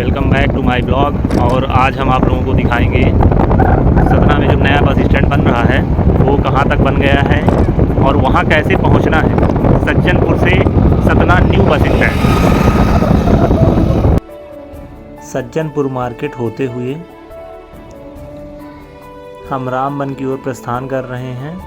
Welcome back to my blog. और आज हम आप लोगों को दिखाएंगे सतना में जो नया बस स्टैंड बन रहा है वो कहाँ तक बन गया है और वहाँ कैसे पहुँचना है। सज्जनपुर से Satna new bus stand. Sajjanpur market होते हुए हम रामबन की ओर प्रस्थान कर रहे हैं।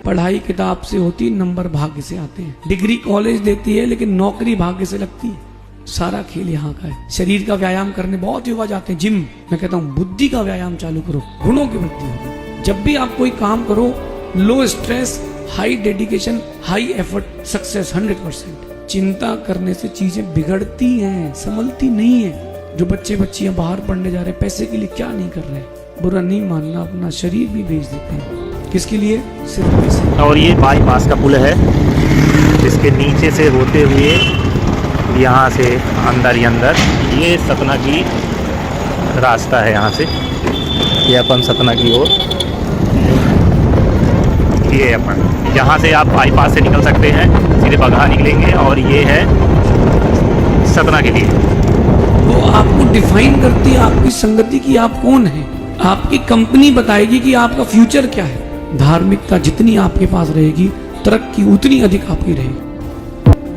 पढ़ाई किताब से होती, नंबर भाग्य से आते हैं। डिग्री कॉलेज देती है लेकिन नौकरी भाग्य से लगती है। सारा खेल यहाँ का है। शरीर का व्यायाम करने बहुत युवा जाते हैं जिम। मैं कहता हूँ बुद्धि का व्यायाम चालू करो, गुणों की वृद्धि होगी। जब भी आप कोई काम करो, low stress, high dedication, high effort, success 100%। चिंता करने से चीजें बिगड़ती हैं, संभलती नहीं है। जो बच्चे बच्चियां बाहर पढ़ने जा रहे हैं, पैसे के लिए क्या नहीं कर रहे, बुरा नहीं मानना, अपना शरीर भी बेच देते हैं। किसके लिए? सिर्फ पैसे। और ये बाईपास का पुल है जिसके नीचे से होते हुए यहाँ से अंदर ही अंदर ये सतना की रास्ता है। यहाँ से ये अपन सतना की ओर, ये अपन यहाँ से आप बाईपास से निकल सकते हैं, सीधे बगहा निकलेंगे और ये है सतना के लिए। वो आपको डिफाइन करती है आपकी संगति की, आप कौन है। आपकी कंपनी बताएगी कि आपका फ्यूचर क्या है। धार्मिकता जितनी आपके पास रहेगी, तरक्की उतनी अधिक आपकी रहेगी।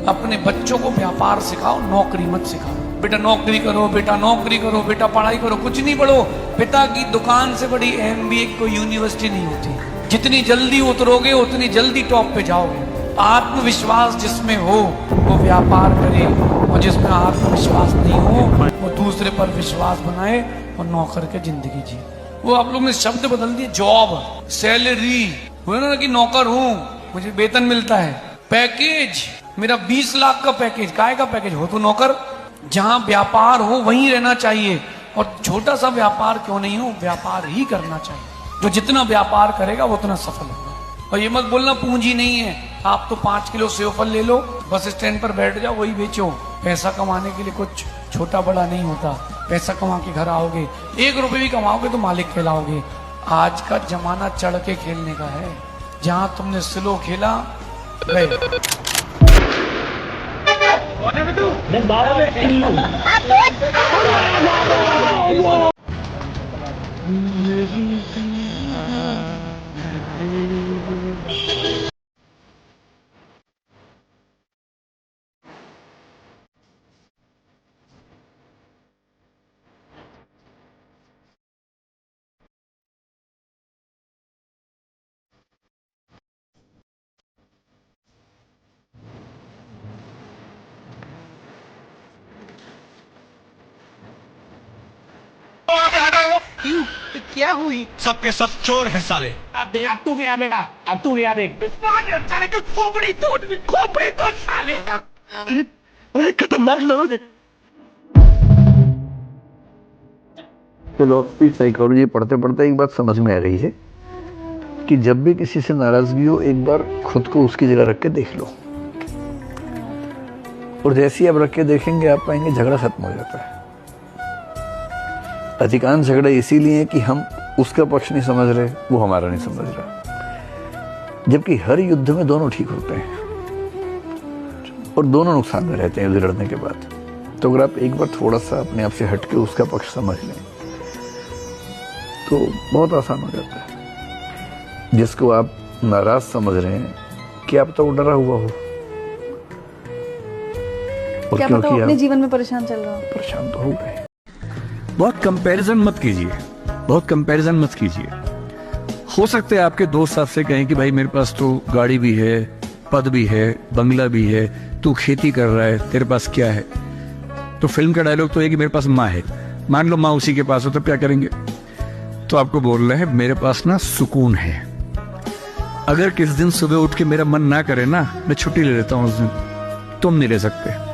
अपने बच्चों को व्यापार सिखाओ, नौकरी मत सिखाओ। बेटा नौकरी करो, बेटा नौकरी करो, बेटा पढ़ाई करो, कुछ नहीं पढ़ो। पिता की दुकान से बड़ी MBA कोई यूनिवर्सिटी नहीं होती। जितनी जल्दी उतरोगे उतनी जल्दी टॉप पे जाओगे। आत्मविश्वास जिसमें हो वो व्यापार करे, और जिसमें आत्मविश्वास नहीं हो वो दूसरे पर विश्वास बनाए और नौकर के जिंदगी जिए। वो आप लोग ने शब्द बदल दिए। जॉब, सैलरी, हुआ ना कि नौकर हूं, मुझे वेतन मिलता है। पैकेज, मेरा 20 लाख का पैकेज, काय का पैकेज हो तो नौकर। जहां व्यापार हो वहीं रहना चाहिए, और छोटा सा व्यापार क्यों नहीं हो, व्यापार ही करना चाहिए। जो जितना व्यापार करेगा वो उतना सफल होगा। और ये मत बोलना पूंजी नहीं है, आप तो 5 किलो सेव फल ले लो, बस स्टैंड पर बैठ जाओ, वही बेचो। पैसा कमाने के लिए कुछ छोटा बड़ा नहीं होता। पैसा कमा के घर आओगे, 1 रुपए भी कमाओगे तो मालिक कहलाओगे। आज का जमाना चढ़ के खेलने का है। जहां तुमने स्लो खेला गए। क्या हुई? सबके सब चोर है साले। अब तू गया बेटा, अब तू गया देख। साले की खोपड़ी तोड़ साले। अरे खतरनाक लोग हैं। फिलॉसफी साइकोलॉजी पढ़ते पढ़ते एक बात समझ में आ गई है कि जब भी किसी से नाराजगी हो, एक बार खुद को उसकी जगह रख के देख लो, और जैसे ही आप रख के देखेंगे आप पाएंगे झगड़ा खत्म हो जाता है। अधिकांश झगड़े इसीलिए कि हम उसका पक्ष नहीं समझ रहे, वो हमारा नहीं समझ रहा। जबकि हर युद्ध में दोनों ठीक होते हैं और दोनों नुकसान में रहते हैं लड़ने के बाद। तो अगर आप एक बार थोड़ा सा अपने आप से हटके उसका पक्ष समझ लें तो बहुत आसान हो जाता है। जिसको आप नाराज समझ रहे हैं, क्या पता वो डरा हुआ हो, और क्या पता वो अपने जीवन में परेशान चल रहा हो। परेशान तो हो गए। बहुत कंपैरिजन मत कीजिए, बहुत कंपैरिजन मत कीजिए। हो सकता है आपके दोस्त आपसे कहें कि भाई मेरे पास तो गाड़ी भी है, पद भी है, बंगला भी है, तू खेती कर रहा है, तेरे पास क्या है। तो फिल्म का डायलॉग तो है कि मेरे पास माँ है। मान लो माँ उसी के पास हो तो क्या करेंगे। तो आपको बोल रहे हैं मेरे पास ना सुकून है। अगर किस दिन सुबह उठ के मेरा मन ना करे ना, मैं छुट्टी ले लेता हूँ उस दिन। तुम नहीं ले सकते।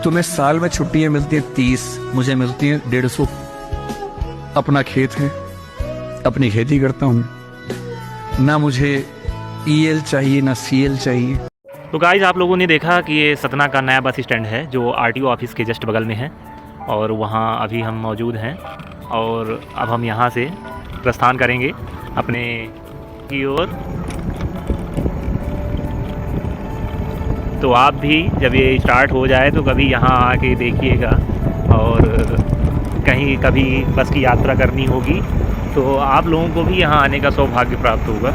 तुम्हें साल में छुट्टियां मिलती हैं 30, मुझे मिलती हैं 150। अपना खेत है, अपनी खेती करता हूं। ना मुझे EL चाहिए ना CL चाहिए। तो गाइज आप लोगों ने देखा कि ये सतना का नया बस स्टैंड है जो RTO ऑफिस के जस्ट बगल में है, और वहाँ अभी हम मौजूद हैं। और अब हम यहाँ से प्रस्थान करेंगे अपने की ओर। तो आप भी जब ये स्टार्ट हो जाए तो कभी यहाँ आके देखिएगा, और कहीं कभी बस की यात्रा करनी होगी तो आप लोगों को भी यहाँ आने का सौभाग्य प्राप्त होगा।